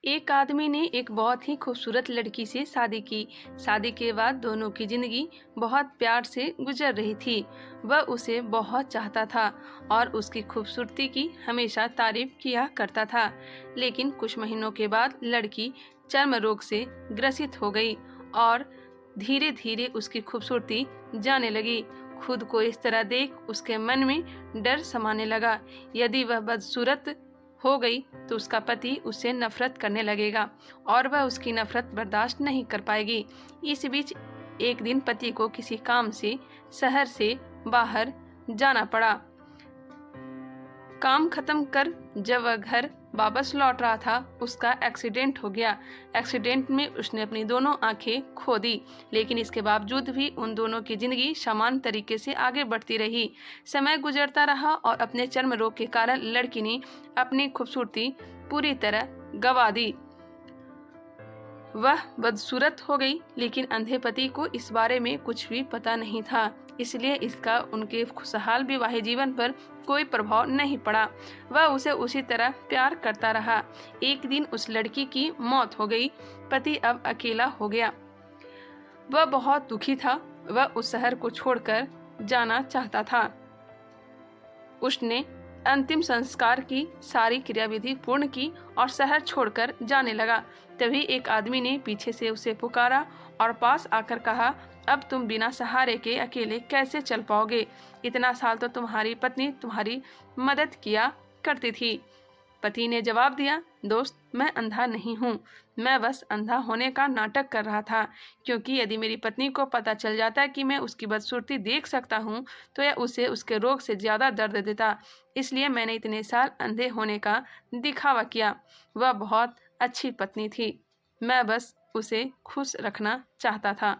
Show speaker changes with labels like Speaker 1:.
Speaker 1: एक आदमी ने एक बहुत ही खूबसूरत लड़की से शादी की। शादी के बाद दोनों की जिंदगी बहुत प्यार से गुजर रही थी। वह उसे बहुत चाहता था और उसकी खूबसूरती की हमेशा तारीफ किया करता था। लेकिन कुछ महीनों के बाद लड़की चर्म रोग से ग्रसित हो गई और धीरे धीरे उसकी खूबसूरती जाने लगी। खुद को इस तरह देख उसके मन में डर समाने लगा। यदि वह बदसूरत हो गई तो उसका पति उससे नफरत करने लगेगा और वह उसकी नफरत बर्दाश्त नहीं कर पाएगी। इस बीच एक दिन पति को किसी काम से शहर से बाहर जाना पड़ा। काम खत्म कर जब वह घर वापस लौट रहा था, उसका एक्सीडेंट हो गया। एक्सीडेंट में उसने अपनी दोनों आंखें खो दी, लेकिन इसके बावजूद भी उन दोनों की जिंदगी समान तरीके से आगे बढ़ती रही। समय गुजरता रहा और अपने चर्म रोग के कारण लड़की ने अपनी खूबसूरती पूरी तरह गंवा दी। वह बदसूरत हो गई, लेकिन अंधे पति को इस बारे में कुछ भी पता नहीं था, इसलिए इसका उनके खुशहाल वैवाहिक जीवन पर कोई प्रभाव नहीं पड़ा। वह उसे उसी तरह प्यार करता रहा। एक दिन उस लड़की की मौत हो गई। पति अब अकेला हो गया। वह बहुत दुखी था। वह उस शहर को छोड़कर जाना चाहता था। उसने अंतिम संस्कार की सारी क्रियाविधि पूर्ण की और शहर छोड़कर जाने लगा। तभी एक आदमी ने पीछे से उसे पुकारा और पास आकर कहा, अब तुम बिना सहारे के अकेले कैसे चल पाओगे? इतना साल तो तुम्हारी पत्नी तुम्हारी मदद किया करती थी। पति ने जवाब दिया, दोस्त, मैं अंधा नहीं हूँ। मैं बस अंधा होने का नाटक कर रहा था, क्योंकि यदि मेरी पत्नी को पता चल जाता कि मैं उसकी बदसूरती देख सकता हूँ तो यह उसे उसके रोग से ज़्यादा दर्द देता। इसलिए मैंने इतने साल अंधे होने का दिखावा किया। वह बहुत अच्छी पत्नी थी। मैं बस उसे खुश रखना चाहता था।